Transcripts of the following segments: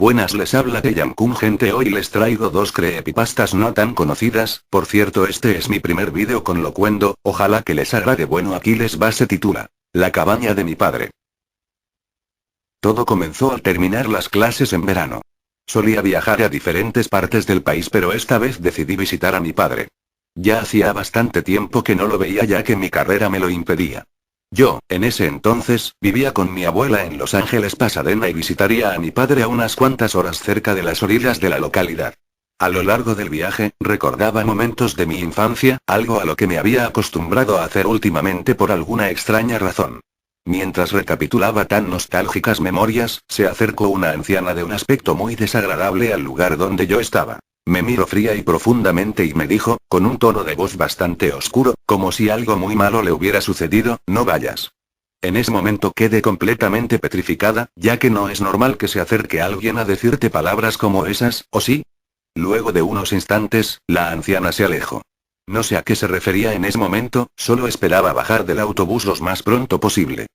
Buenas, les habla Teyankun gente, hoy les traigo dos creepypastas no tan conocidas, por cierto este es mi primer vídeo con Locuendo, ojalá que les agrade. Bueno, aquí les va, se titula La cabaña de mi padre. Todo comenzó al terminar las clases en verano. Solía viajar a diferentes partes del país, pero esta vez decidí visitar a mi padre. Ya hacía bastante tiempo que no lo veía, ya que mi carrera me lo impedía. Yo, en ese entonces, vivía con mi abuela en Los Ángeles, Pasadena, y visitaría a mi padre a unas cuantas horas cerca de las orillas de la localidad. A lo largo del viaje, recordaba momentos de mi infancia, algo a lo que me había acostumbrado a hacer últimamente por alguna extraña razón. Mientras recapitulaba tan nostálgicas memorias, se acercó una anciana de un aspecto muy desagradable al lugar donde yo estaba. Me miró fría y profundamente y me dijo, con un tono de voz bastante oscuro, como si algo muy malo le hubiera sucedido: no vayas. En ese momento quedé completamente petrificada, ya que no es normal que se acerque alguien a decirte palabras como esas, ¿o sí? Luego de unos instantes, la anciana se alejó. No sé a qué se refería en ese momento, solo esperaba bajar del autobús lo más pronto posible.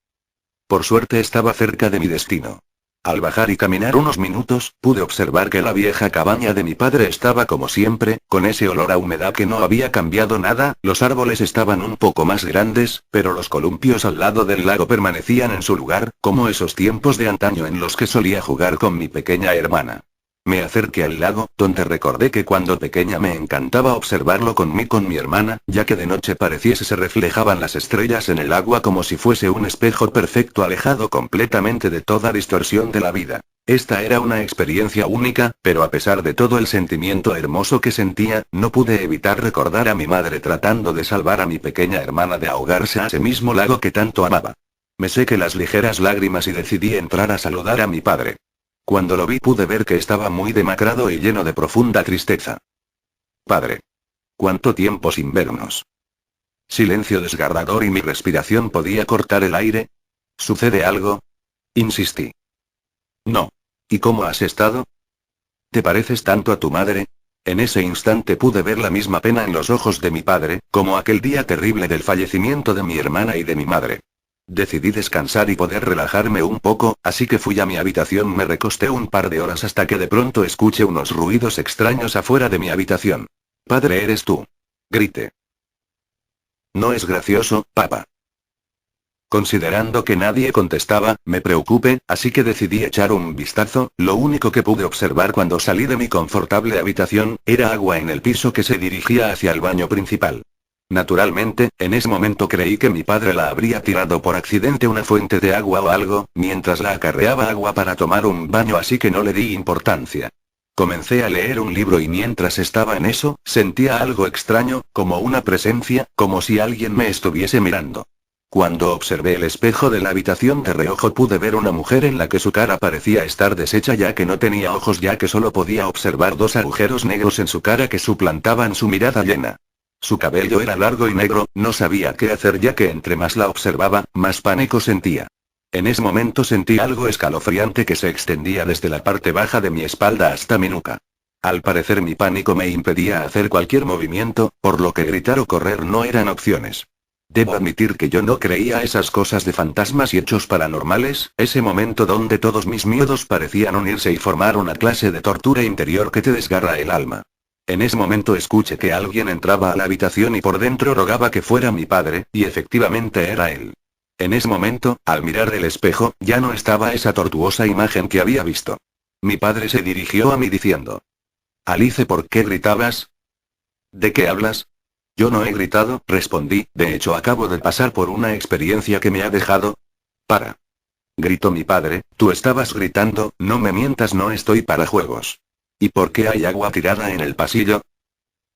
Por suerte estaba cerca de mi destino. Al bajar y caminar unos minutos, pude observar que la vieja cabaña de mi padre estaba como siempre, con ese olor a humedad que no había cambiado nada. Los árboles estaban un poco más grandes, pero los columpios al lado del lago permanecían en su lugar, como esos tiempos de antaño en los que solía jugar con mi pequeña hermana. Me acerqué al lago, donde recordé que cuando pequeña me encantaba observarlo con mi hermana, ya que de noche pareciese se reflejaban las estrellas en el agua como si fuese un espejo perfecto, alejado completamente de toda distorsión de la vida. Esta era una experiencia única, pero a pesar de todo el sentimiento hermoso que sentía, no pude evitar recordar a mi madre tratando de salvar a mi pequeña hermana de ahogarse a ese mismo lago que tanto amaba. Me sequé las ligeras lágrimas y decidí entrar a saludar a mi padre. Cuando lo vi pude ver que estaba muy demacrado y lleno de profunda tristeza. Padre. ¿Cuánto tiempo sin vernos? Silencio desgarrador y mi respiración podía cortar el aire. ¿Sucede algo? Insistí. No. ¿Y cómo has estado? ¿Te pareces tanto a tu madre? En ese instante pude ver la misma pena en los ojos de mi padre, como aquel día terrible del fallecimiento de mi hermana y de mi madre. Decidí descansar y poder relajarme un poco, así que fui a mi habitación. Me recosté un par de horas hasta que de pronto escuché unos ruidos extraños afuera de mi habitación. «Padre, ¿eres tú?», grité. «No es gracioso, papá». Considerando que nadie contestaba, me preocupé, así que decidí echar un vistazo. Lo único que pude observar cuando salí de mi confortable habitación, era agua en el piso que se dirigía hacia el baño principal. Naturalmente, en ese momento creí que mi padre la habría tirado por accidente una fuente de agua o algo, mientras la acarreaba agua para tomar un baño, así que no le di importancia. Comencé a leer un libro y mientras estaba en eso, sentía algo extraño, como una presencia, como si alguien me estuviese mirando. Cuando observé el espejo de la habitación de reojo pude ver una mujer en la que su cara parecía estar deshecha, ya que no tenía ojos, ya que solo podía observar dos agujeros negros en su cara que suplantaban su mirada llena. Su cabello era largo y negro, no sabía qué hacer, ya que entre más la observaba, más pánico sentía. En ese momento sentí algo escalofriante que se extendía desde la parte baja de mi espalda hasta mi nuca. Al parecer mi pánico me impedía hacer cualquier movimiento, por lo que gritar o correr no eran opciones. Debo admitir que yo no creía esas cosas de fantasmas y hechos paranormales, ese momento donde todos mis miedos parecían unirse y formar una clase de tortura interior que te desgarra el alma. En ese momento escuché que alguien entraba a la habitación y por dentro rogaba que fuera mi padre, y efectivamente era él. En ese momento, al mirar el espejo, ya no estaba esa tortuosa imagen que había visto. Mi padre se dirigió a mí diciendo: «Alice, ¿por qué gritabas?». «¿De qué hablas?». «Yo no he gritado», respondí, «de hecho acabo de pasar por una experiencia que me ha dejado». «Para», gritó mi padre, «tú estabas gritando, no me mientas, no estoy para juegos». «¿Y por qué hay agua tirada en el pasillo?».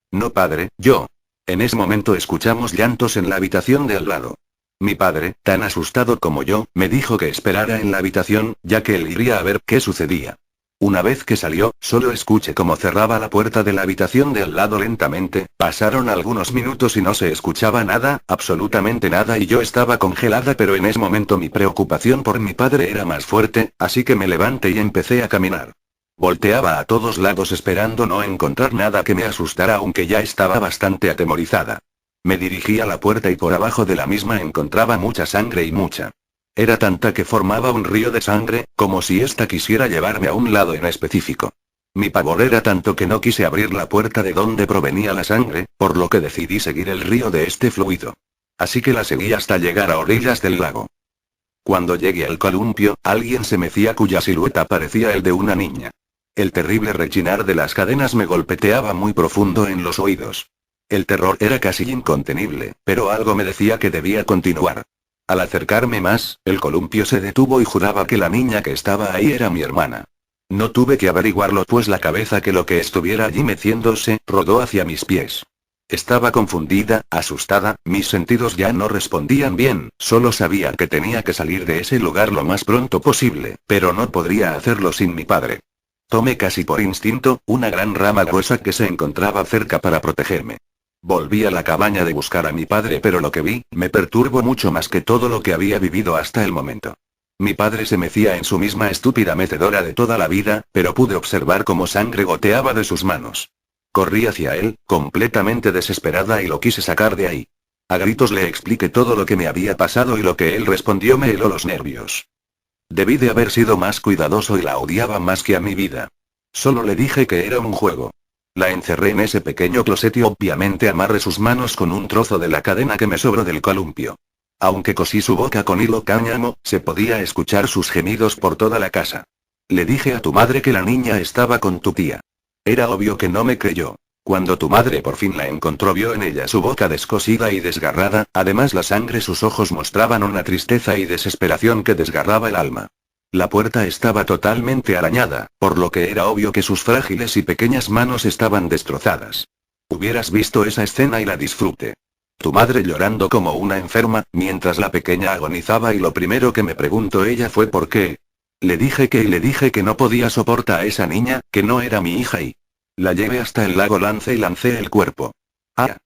«No, padre, yo». En ese momento escuchamos llantos en la habitación de al lado. Mi padre, tan asustado como yo, me dijo que esperara en la habitación, ya que él iría a ver qué sucedía. Una vez que salió, solo escuché cómo cerraba la puerta de la habitación de al lado lentamente. Pasaron algunos minutos y no se escuchaba nada, absolutamente nada, y yo estaba congelada, pero en ese momento mi preocupación por mi padre era más fuerte, así que me levanté y empecé a caminar. Volteaba a todos lados esperando no encontrar nada que me asustara, aunque ya estaba bastante atemorizada. Me dirigí a la puerta y por abajo de la misma encontraba mucha sangre y mucha Era tanta que formaba un río de sangre, como si ésta quisiera llevarme a un lado en específico. Mi pavor era tanto que no quise abrir la puerta de donde provenía la sangre, por lo que decidí seguir el río de este fluido. Así que la seguí hasta llegar a orillas del lago. Cuando llegué al columpio, alguien se mecía cuya silueta parecía el de una niña. El terrible rechinar de las cadenas me golpeteaba muy profundo en los oídos. El terror era casi incontenible, pero algo me decía que debía continuar. Al acercarme más, el columpio se detuvo y juraba que la niña que estaba ahí era mi hermana. No tuve que averiguarlo pues la cabeza que lo que estuviera allí meciéndose, rodó hacia mis pies. Estaba confundida, asustada, mis sentidos ya no respondían bien, solo sabía que tenía que salir de ese lugar lo más pronto posible, pero no podría hacerlo sin mi padre. Tomé casi por instinto, una gran rama gruesa que se encontraba cerca para protegerme. Volví a la cabaña de buscar a mi padre, pero lo que vi, me perturbó mucho más que todo lo que había vivido hasta el momento. Mi padre se mecía en su misma estúpida mecedora de toda la vida, pero pude observar cómo sangre goteaba de sus manos. Corrí hacia él, completamente desesperada y lo quise sacar de ahí. A gritos le expliqué todo lo que me había pasado y lo que él respondió me heló los nervios. Debí de haber sido más cuidadoso y la odiaba más que a mi vida. Solo le dije que era un juego. La encerré en ese pequeño closet y obviamente amarré sus manos con un trozo de la cadena que me sobró del columpio. Aunque cosí su boca con hilo cáñamo, se podía escuchar sus gemidos por toda la casa. Le dije a tu madre que la niña estaba con tu tía. Era obvio que no me creyó. Cuando tu madre por fin la encontró vio en ella su boca descosida y desgarrada, además la sangre sus ojos mostraban una tristeza y desesperación que desgarraba el alma. La puerta estaba totalmente arañada, por lo que era obvio que sus frágiles y pequeñas manos estaban destrozadas. Hubieras visto esa escena y la disfruté. Tu madre llorando como una enferma, mientras la pequeña agonizaba y lo primero que me preguntó ella fue por qué. Le dije que no podía soportar a esa niña, que no era mi hija y... La llevé hasta el lago y lancé el cuerpo. Ah.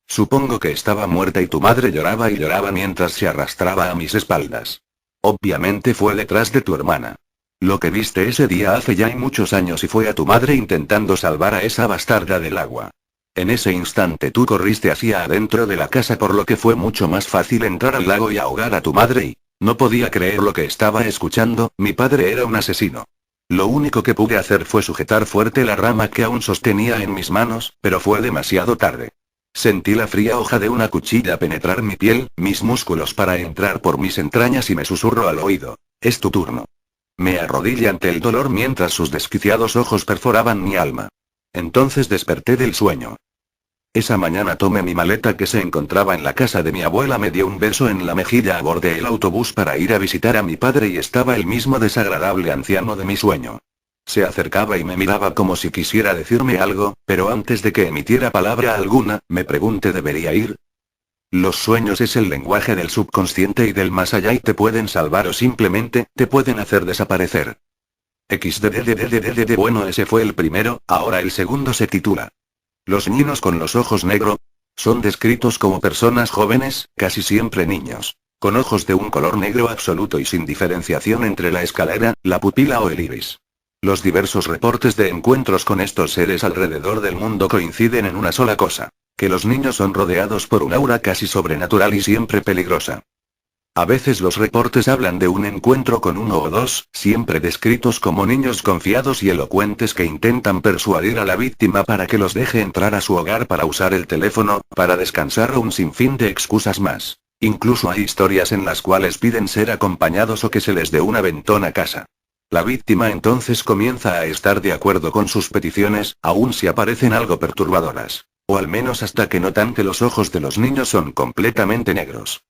Supongo que estaba muerta y tu madre lloraba y lloraba mientras se arrastraba a mis espaldas. Obviamente fue detrás de tu hermana. Lo que viste ese día hace ya muchos años y fue a tu madre intentando salvar a esa bastarda del agua. En ese instante tú corriste hacia adentro de la casa por lo que fue mucho más fácil entrar al lago y ahogar a tu madre y... No podía creer lo que estaba escuchando, mi padre era un asesino. Lo único que pude hacer fue sujetar fuerte la rama que aún sostenía en mis manos, pero fue demasiado tarde. Sentí la fría hoja de una cuchilla penetrar mi piel, mis músculos para entrar por mis entrañas y me susurró al oído. Es tu turno. Me arrodillé ante el dolor mientras sus desquiciados ojos perforaban mi alma. Entonces desperté del sueño. Esa mañana tomé mi maleta que se encontraba en la casa de mi abuela, me dio un beso en la mejilla, abordé el autobús para ir a visitar a mi padre y estaba el mismo desagradable anciano de mi sueño. Se acercaba y me miraba como si quisiera decirme algo, pero antes de que emitiera palabra alguna, me pregunté ¿debería ir? Los sueños es el lenguaje del subconsciente y del más allá y te pueden salvar o simplemente, te pueden hacer desaparecer. Bueno, ese fue el primero, ahora el segundo se titula. Los niños con los ojos negros son descritos como personas jóvenes, casi siempre niños, con ojos de un color negro absoluto y sin diferenciación entre la escalera, la pupila o el iris. Los diversos reportes de encuentros con estos seres alrededor del mundo coinciden en una sola cosa, que los niños son rodeados por un aura casi sobrenatural y siempre peligrosa. A veces los reportes hablan de un encuentro con uno o dos, siempre descritos como niños confiados y elocuentes que intentan persuadir a la víctima para que los deje entrar a su hogar para usar el teléfono, para descansar o un sinfín de excusas más. Incluso hay historias en las cuales piden ser acompañados o que se les dé un aventón a casa. La víctima entonces comienza a estar de acuerdo con sus peticiones, aun si aparecen algo perturbadoras. O al menos hasta que notan que los ojos de los niños son completamente negros.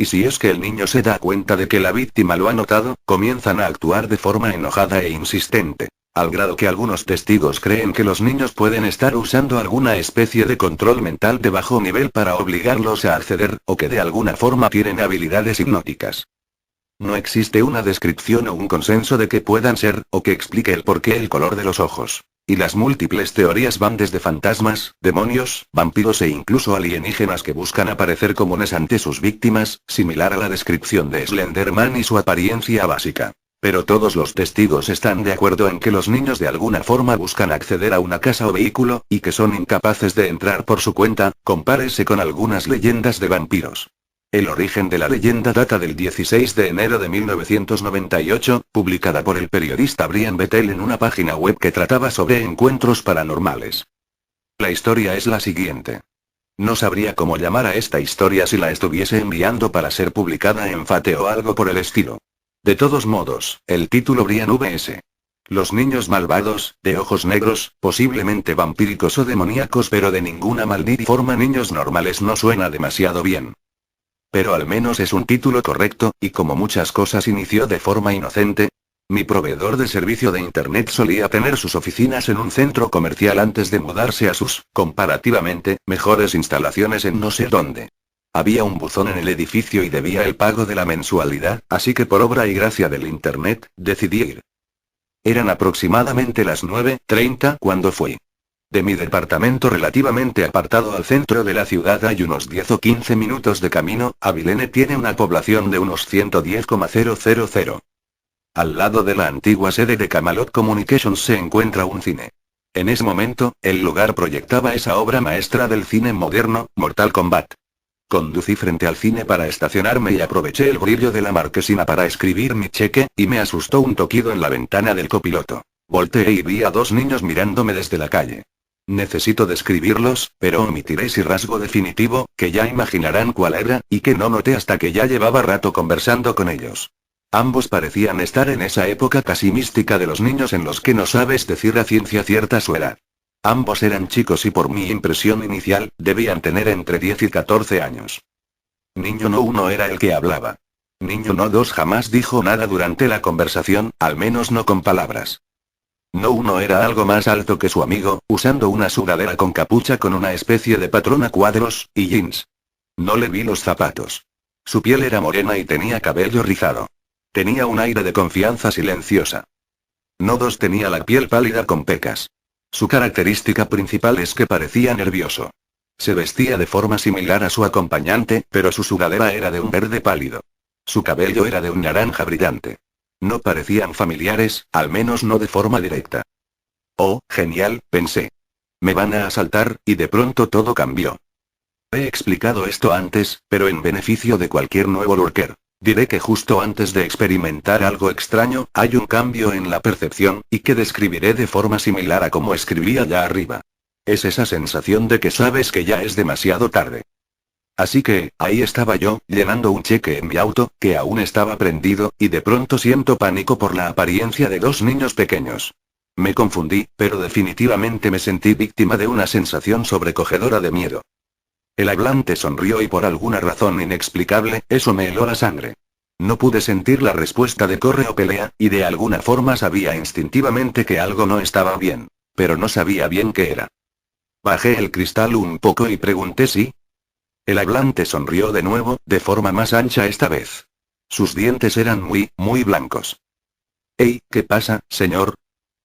Y si es que el niño se da cuenta de que la víctima lo ha notado, comienzan a actuar de forma enojada e insistente, al grado que algunos testigos creen que los niños pueden estar usando alguna especie de control mental de bajo nivel para obligarlos a acceder, o que de alguna forma tienen habilidades hipnóticas. No existe una descripción o un consenso de que puedan ser, o que explique el porqué el color de los ojos. Y las múltiples teorías van desde fantasmas, demonios, vampiros e incluso alienígenas que buscan aparecer comunes ante sus víctimas, similar a la descripción de Slenderman y su apariencia básica. Pero todos los testigos están de acuerdo en que los niños de alguna forma buscan acceder a una casa o vehículo, y que son incapaces de entrar por su cuenta, compárese con algunas leyendas de vampiros. El origen de la leyenda data del 16 de enero de 1998, publicada por el periodista Brian Bettel en una página web que trataba sobre encuentros paranormales. La historia es la siguiente. No sabría cómo llamar a esta historia si la estuviese enviando para ser publicada en Fate o algo por el estilo. De todos modos, el título Brian vs. Los niños malvados, de ojos negros, posiblemente vampíricos o demoníacos, pero de ninguna maldita forma niños normales no suena demasiado bien. Pero al menos es un título correcto, y como muchas cosas inició de forma inocente. Mi proveedor de servicio de internet solía tener sus oficinas en un centro comercial antes de mudarse a sus, comparativamente, mejores instalaciones en no sé dónde. Había un buzón en el edificio y debía el pago de la mensualidad, así que por obra y gracia del internet, decidí ir. Eran aproximadamente las 9:30 cuando fui. De mi departamento relativamente apartado al centro de la ciudad hay unos 10 o 15 minutos de camino. Abilene tiene una población de unos 110,000. Al lado de la antigua sede de Camelot Communications se encuentra un cine. En ese momento, el lugar proyectaba esa obra maestra del cine moderno, Mortal Kombat. Conducí frente al cine para estacionarme y aproveché el brillo de la marquesina para escribir mi cheque, y me asustó un toquido en la ventana del copiloto. Volteé y vi a dos niños mirándome desde la calle. Necesito describirlos, pero omitiré ese rasgo definitivo, que ya imaginarán cuál era, y que no noté hasta que ya llevaba rato conversando con ellos. Ambos parecían estar en esa época casi mística de los niños en los que no sabes decir a ciencia cierta su edad. Ambos eran chicos y por mi impresión inicial, debían tener entre 10 y 14 años. Niño no 1 era el que hablaba. Niño no 2 jamás dijo nada durante la conversación, al menos no con palabras. No 1 era algo más alto que su amigo, usando una sudadera con capucha con una especie de patrón a cuadros, y jeans. No le vi los zapatos. Su piel era morena y tenía cabello rizado. Tenía un aire de confianza silenciosa. No 2 tenía la piel pálida con pecas. Su característica principal es que parecía nervioso. Se vestía de forma similar a su acompañante, pero su sudadera era de un verde pálido. Su cabello era de un naranja brillante. No parecían familiares, al menos no de forma directa. Oh, genial, pensé. Me van a asaltar, y de pronto todo cambió. He explicado esto antes, pero en beneficio de cualquier nuevo lurker. Diré que justo antes de experimentar algo extraño, hay un cambio en la percepción, y que describiré de forma similar a como escribí allá arriba. Es esa sensación de que sabes que ya es demasiado tarde. Así que, ahí estaba yo, llenando un cheque en mi auto, que aún estaba prendido, y de pronto siento pánico por la apariencia de dos niños pequeños. Me confundí, pero definitivamente me sentí víctima de una sensación sobrecogedora de miedo. El hablante sonrió y por alguna razón inexplicable, eso me heló la sangre. No pude sentir la respuesta de corre o pelea, y de alguna forma sabía instintivamente que algo no estaba bien. Pero no sabía bien qué era. Bajé el cristal un poco y pregunté si. El hablante sonrió de nuevo, de forma más ancha esta vez. Sus dientes eran muy blancos. «Hey, ¿qué pasa, señor?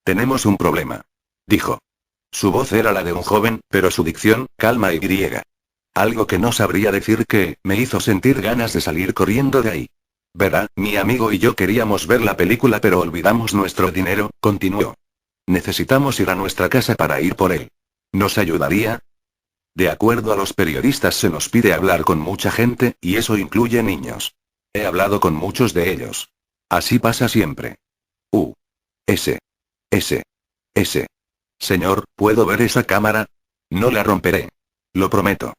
Tenemos un problema», dijo. Su voz era la de un joven, pero su dicción, calma y griega. Algo que no sabría decir que, me hizo sentir ganas de salir corriendo de ahí. Verá, mi amigo y yo queríamos ver la película pero olvidamos nuestro dinero, continuó. Necesitamos ir a nuestra casa para ir por él. ¿Nos ayudaría? De acuerdo a los periodistas se nos pide hablar con mucha gente, y eso incluye niños. He hablado con muchos de ellos. Así pasa siempre. S. Señor, ¿puedo ver esa cámara? No la romperé. Lo prometo.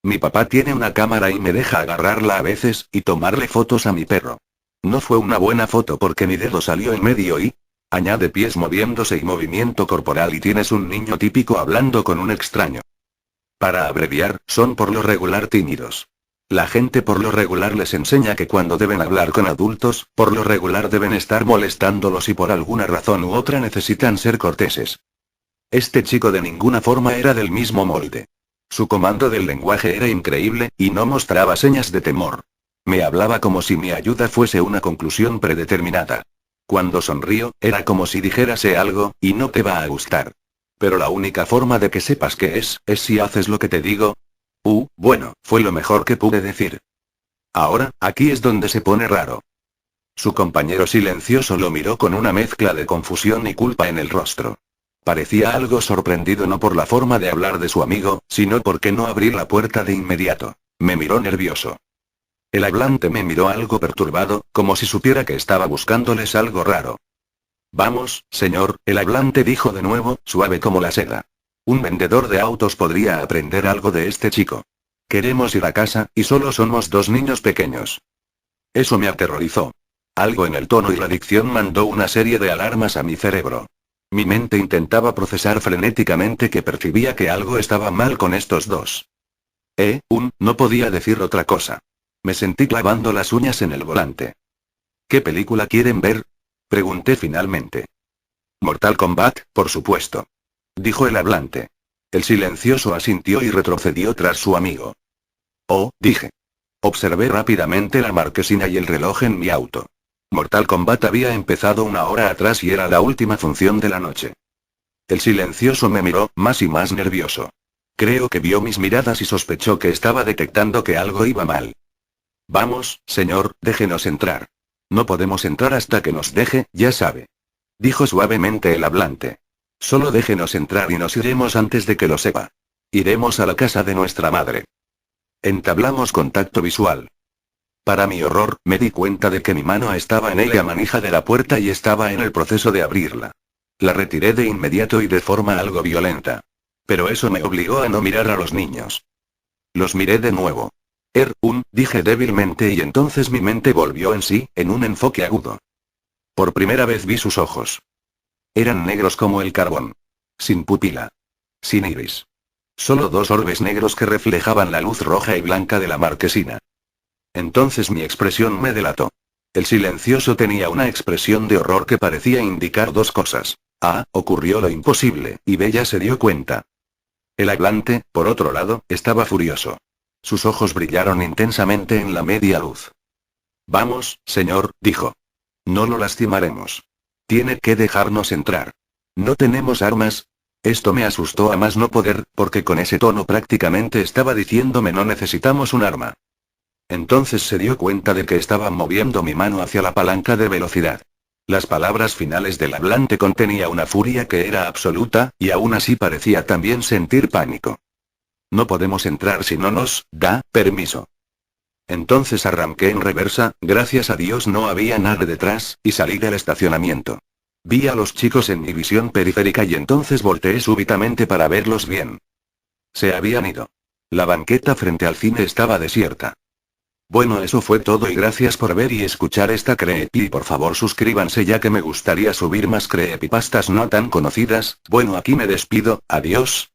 Mi papá tiene una cámara y me deja agarrarla a veces, y tomarle fotos a mi perro. No fue una buena foto porque mi dedo salió en medio y... Añade pies moviéndose y movimiento corporal y tienes un niño típico hablando con un extraño. Para abreviar, son por lo regular tímidos. La gente por lo regular les enseña que cuando deben hablar con adultos, por lo regular deben estar molestándolos y por alguna razón u otra necesitan ser corteses. Este chico de ninguna forma era del mismo molde. Su comando del lenguaje era increíble, y no mostraba señas de temor. Me hablaba como si mi ayuda fuese una conclusión predeterminada. Cuando sonrío, era como si dijérase algo, y no te va a gustar. Pero la única forma de que sepas qué es si haces lo que te digo. Bueno, fue lo mejor que pude decir. Ahora, aquí es donde se pone raro. Su compañero silencioso lo miró con una mezcla de confusión y culpa en el rostro. Parecía algo sorprendido no por la forma de hablar de su amigo, sino porque no abrí la puerta de inmediato. Me miró nervioso. El hablante me miró algo perturbado, como si supiera que estaba buscándoles algo raro. Vamos, señor, el hablante dijo de nuevo, suave como la seda. Un vendedor de autos podría aprender algo de este chico. Queremos ir a casa, y solo somos dos niños pequeños. Eso me aterrorizó. Algo en el tono y la dicción mandó una serie de alarmas a mi cerebro. Mi mente intentaba procesar frenéticamente que percibía que algo estaba mal con estos dos. No podía decir otra cosa. Me sentí clavando las uñas en el volante. ¿Qué película quieren ver? Pregunté finalmente. Mortal Kombat, por supuesto. Dijo el hablante. El silencioso asintió y retrocedió tras su amigo. Oh, dije. Observé rápidamente la marquesina y el reloj en mi auto. Mortal Kombat había empezado una hora atrás y era la última función de la noche. El silencioso me miró, más y más nervioso. Creo que vio mis miradas y sospechó que estaba detectando que algo iba mal. Vamos, señor, déjenos entrar. No podemos entrar hasta que nos deje, ya sabe. Dijo suavemente el hablante. Solo déjenos entrar y nos iremos antes de que lo sepa. Iremos a la casa de nuestra madre. Entablamos contacto visual. Para mi horror, me di cuenta de que mi mano estaba en la manija de la puerta y estaba en el proceso de abrirla. La retiré de inmediato y de forma algo violenta. Pero eso me obligó a no mirar a los niños. Los miré de nuevo. Dije débilmente y entonces mi mente volvió en sí, en un enfoque agudo. Por primera vez vi sus ojos. Eran negros como el carbón. Sin pupila. Sin iris. Solo dos orbes negros que reflejaban la luz roja y blanca de la marquesina. Entonces mi expresión me delató. El silencioso tenía una expresión de horror que parecía indicar dos cosas. A, ocurrió lo imposible, y B ya se dio cuenta. El hablante, por otro lado, estaba furioso. Sus ojos brillaron intensamente en la media luz. Vamos, señor, dijo. No lo lastimaremos. Tiene que dejarnos entrar. ¿No tenemos armas? Esto me asustó a más no poder, porque con ese tono prácticamente estaba diciéndome no necesitamos un arma. Entonces se dio cuenta de que estaba moviendo mi mano hacia la palanca de velocidad. Las palabras finales del hablante contenía una furia que era absoluta, y aún así parecía también sentir pánico. No podemos entrar si no nos da permiso. Entonces arranqué en reversa, gracias a Dios no había nada detrás, y salí del estacionamiento. Vi a los chicos en mi visión periférica y entonces volteé súbitamente para verlos bien. Se habían ido. La banqueta frente al cine estaba desierta. Bueno, eso fue todo y gracias por ver y escuchar esta creepy y por favor suscríbanse ya que me gustaría subir más creepypastas no tan conocidas. Bueno, aquí me despido, adiós.